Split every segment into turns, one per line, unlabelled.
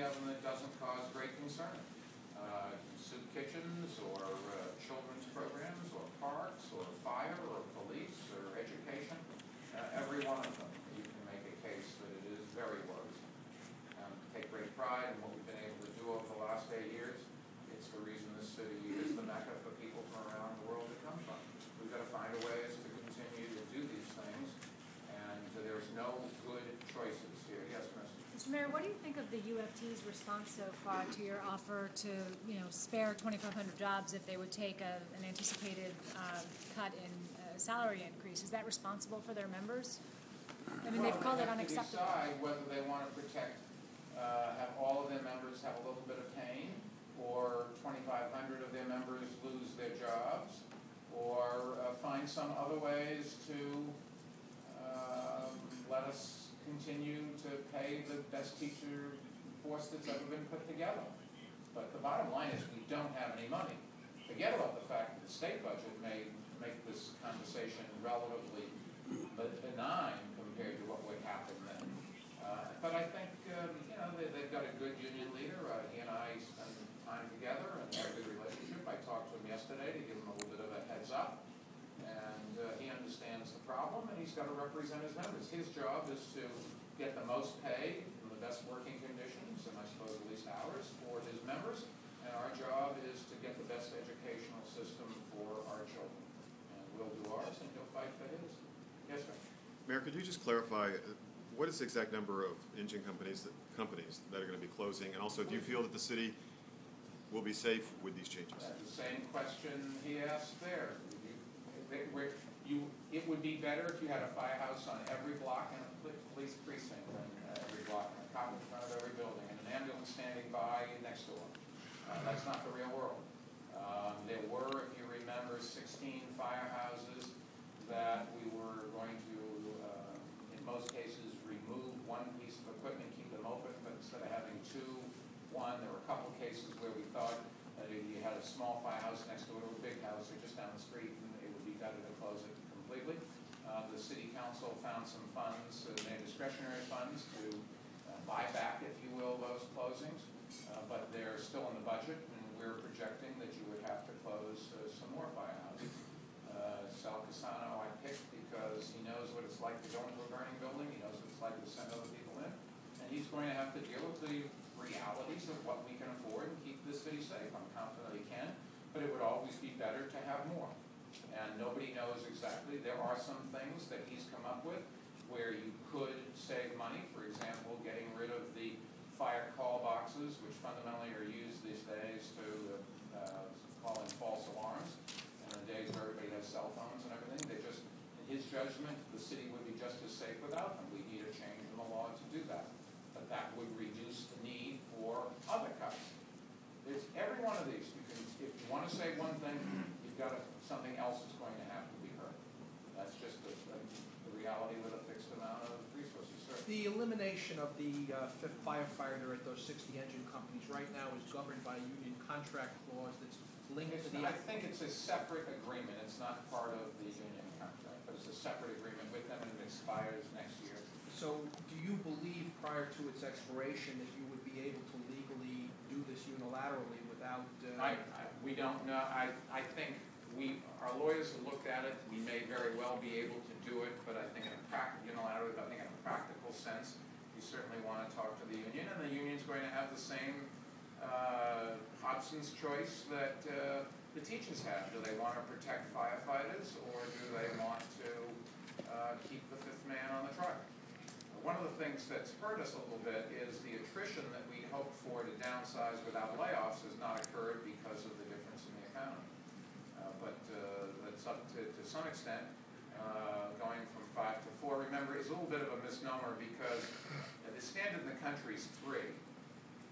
of them that doesn't cause great concern. Soup kitchens, or children's programs, or parks, or fire, or police, or education. Every one of them, you can make a case that it is very worrisome. Take great pride in what we've been able to do over the last 8 years. It's the reason this city is the mecca for people from around the world to come from. We've got to find a ways to continue to do these things, and there's no good choices here. Yes,
Mr. Mayor, what do you think of the UFT's response so far to your offer to, spare 2,500 jobs if they would take an anticipated cut in salary increase? Is that responsible for their members? I mean, they've called it unacceptable.
They have to decide whether they want to protect, have all of their members have a little bit of pain, or 2,500 of their members lose their jobs, or find some other ways to let us continue to pay the best teacher force that's ever been put together. But the bottom line is we don't have any money. Forget about the fact that the state budget may make this conversation relatively benign compared to what would happen then. But I think they've got a good union leader. He and I spend time together and have a good relationship. I talked to him yesterday to give him a little bit of a heads up. And he understands the problem, and he's got to represent his members. His job is to get the most pay and the best working conditions, and I suppose at least ours, for his members. And our job is to get the best educational system for our children. And we'll do ours, and he'll fight for his. Yes, sir.
Mayor, could you just clarify, what is the exact number of engine companies that are going to be closing? And also, do you feel that the city will be safe with these changes?
That's the same question he asked there. It would be better if you had a firehouse on every block in a police precinct, and every block, and a cop in front of every building, and an ambulance standing by next to them. That's not the real world. There were, if you remember, 16 firehouses that we were going to, in most cases, remove one piece of equipment, keep them open, but instead of having two, one. There were a couple cases where we thought that if you had a small firehouse next to it, or a big house, or just down the street, and it would be better to close it completely. The city council found some funds, their discretionary funds, to buy back, if you will, those closings, but they're still in the budget, and we're projecting that you would have to close some more firehouses. Sal Casano I picked because he knows what it's like to go into a burning building, he knows what it's like to send other people in, and he's going to have to deal with the realities of what we can afford and keep this city safe. I'm confident he can, but it would always be better to have more. And nobody knows exactly. There are some things that he's come up with where you could save money. For example, getting rid of the fire call boxes, which fundamentally are used these days to call in false alarms. And in the days where everybody has cell phones and everything, they just, in his judgment, the city would be just as safe without them. We need a change in the law to do that. But that would reduce the need for other cuts. There's every one of these. If you want to say one thing, you've got something else is going to have to be heard. That's just the reality with a fixed amount of resources. Sir.
The elimination of the fifth firefighter at those 60 engine companies right now is governed by a union contract clause that's linked to the...
I think it's a separate agreement. It's not part of the union contract, but it's a separate agreement with them, and it expires next year.
So do you believe prior to its expiration that you would be able to legally do this unilaterally without...
We don't know. I think our lawyers have looked at it. We may very well be able to do it, but I think in a practical sense, you certainly want to talk to the union, and the union's going to have the same Hobson's choice that the teachers have. Do they want to protect firefighters, or do they want to keep the fifth man on the truck? One of the things that's hurt us a little bit is the attrition that we hoped for to downsize without layoffs has not occurred because of the difference in the economy. But that's up to some extent. Going from 5 to 4, remember, is a little bit of a misnomer because the standard in the country is 3.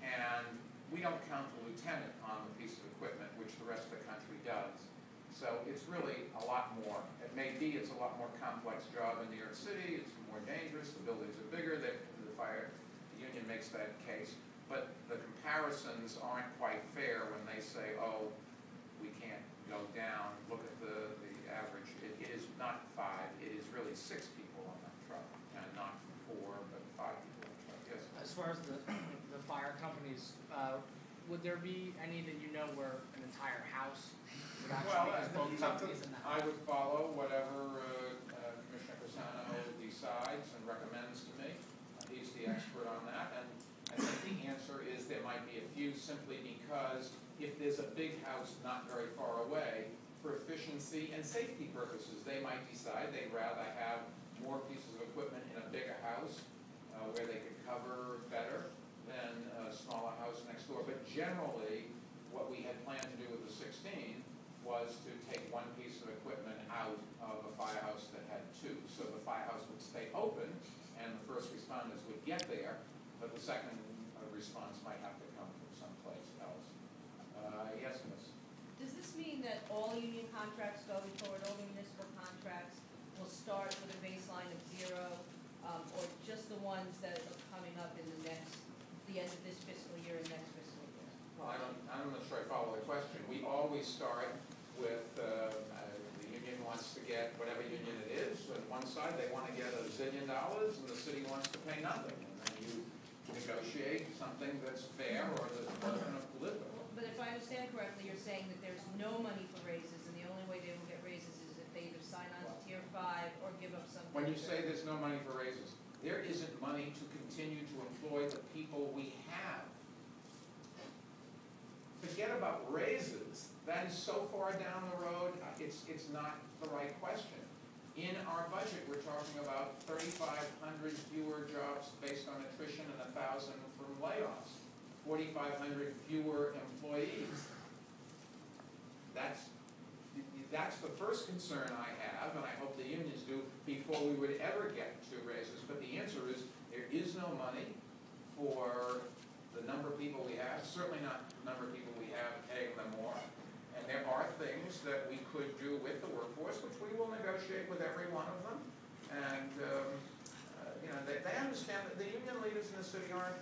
And we don't count the lieutenant on the piece of equipment, which the rest of the country does. So it's really a lot more. It may be it's a lot more complex job in New York City. It's more dangerous. The buildings are bigger. The union makes that case. But the comparisons aren't quite fair when they say, oh, we can't go down. Look at the average. It is not 5. It is really 6 people on that truck. And not 4, but 5 people on the truck. Yes?
As far as the the fire companies, would there be any that you know where an entire house would actually be both companies in the
I
house?
would follow whatever Commissioner Pisano decides and recommends to me. He's the expert on that, and I think the answer is there might be a few simply because if there's a big house not very far away, for efficiency and safety purposes, they might decide they'd rather have more pieces of equipment in a bigger house where they could cover better than a smaller house next door. But generally, what we had planned to do with the 16 was to take one piece of equipment out of a firehouse that had two. So the firehouse would stay open and the first responders would get there, but the second response might have to come from someplace else. Yes, Miss?
Does this mean that all union contracts going forward, all municipal contracts, will start with a baseline of 0, or just the ones that are coming up in the end of this fiscal year and next fiscal year?
Well, I'm not sure I follow the question. We always start with the union wants to get whatever union it is. On one side, they want to get $1 zillion, and the city wants to pay nothing. And then you negotiate something that's fair or that's political.
But if I understand correctly, you're saying that there's no money for raises, and the only way they will get raises is if they either sign on to Tier 5 or give up something.
When you say there's no money for raises, there isn't money to continue to employ the people we have. Forget about raises. That is so far down the road, it's not the right question. In our budget, we're talking about 3,500 fewer jobs based on attrition and 1,000 from layoffs. 4,500 fewer employees. That's the first concern I have, and I hope the unions do, before we would ever get to raises. But the answer is, there is no money for the number of people we have, certainly not the number of people we have paying them more. And there are things that we could do with the workforce, which we will negotiate with every one of them. And they understand that the union leaders in the city aren't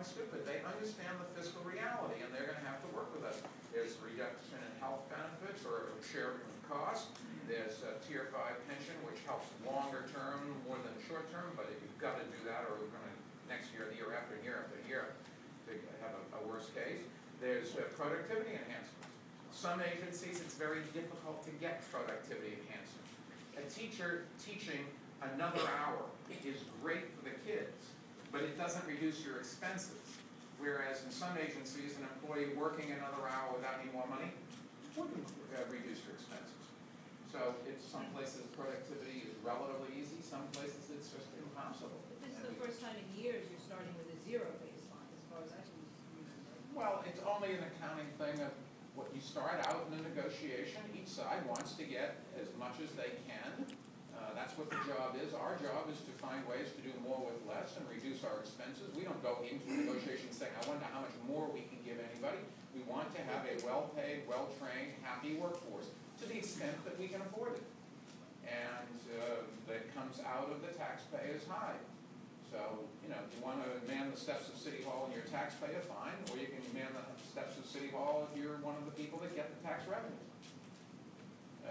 stupid. They understand the fiscal reality, and they're going to have to work with us. There's reduction in health benefits or sharing cost. There's a Tier 5 pension, which helps longer term more than short term, but you've got to do that, or we're going to next year, the year after year after year, to have a worse case. There's productivity enhancements. Some agencies, it's very difficult to get productivity enhancement. A teacher teaching another hour is great for the kids, but it doesn't reduce your expenses. Whereas in some agencies, an employee working another hour without any more money wouldn't reduce your expenses. So it's some places productivity is relatively easy, some places it's just impossible.
But this is the first time in years you're starting with a 0 baseline, as far as I can remember.
Well, it's only an accounting thing of what you start out in a negotiation. Each side wants to get as much as they can. That's what the job is. Our job is to find ways to do more with less and reduce our expenses. We don't go into a negotiation saying, I wonder how much more we can give anybody. We want to have a well-paid, well-trained, happy workforce to the extent that we can afford it. And that comes out of the taxpayers' hide. So, if you want to man the steps of City Hall and you're a taxpayer, fine. Or you can man the steps of City Hall if you're one of the people that get the tax revenues.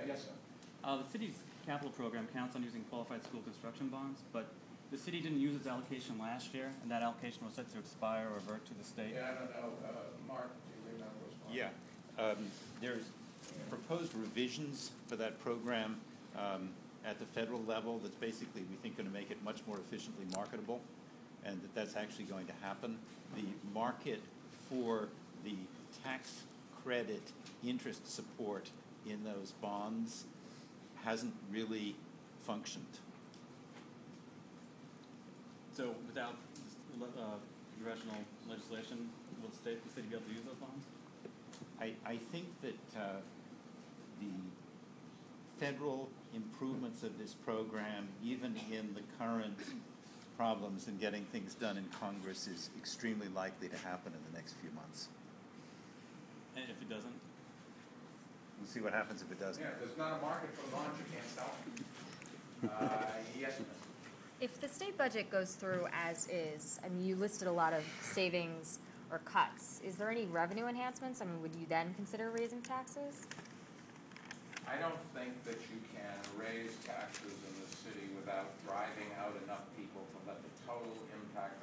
Yes, sir.
The city's capital program counts on using qualified school construction bonds, but the city didn't use its allocation last year, and that allocation was set to expire or revert to the state.
Yeah, I don't know. Mark, do you remember those ones?
Yeah. There's proposed revisions for that program at the federal level that's basically, we think, going to make it much more efficiently marketable, and that's actually going to happen. The market for the tax credit interest support in those bonds hasn't really functioned.
So without congressional legislation, will the city be able to use those bonds?
I think that the federal improvements of this program, even in the current problems in getting things done in Congress, is extremely likely to happen in the next few months.
And if it doesn't?
We'll see what happens if it doesn't.
Yeah, there's not a market for bonds, you can't sell them. Yes, Miss.
If the state budget goes through as is, I mean, you listed a lot of savings or cuts, is there any revenue enhancements? I mean, would you then consider raising taxes?
I don't think that you can raise taxes in the city without driving out enough people to let the total impact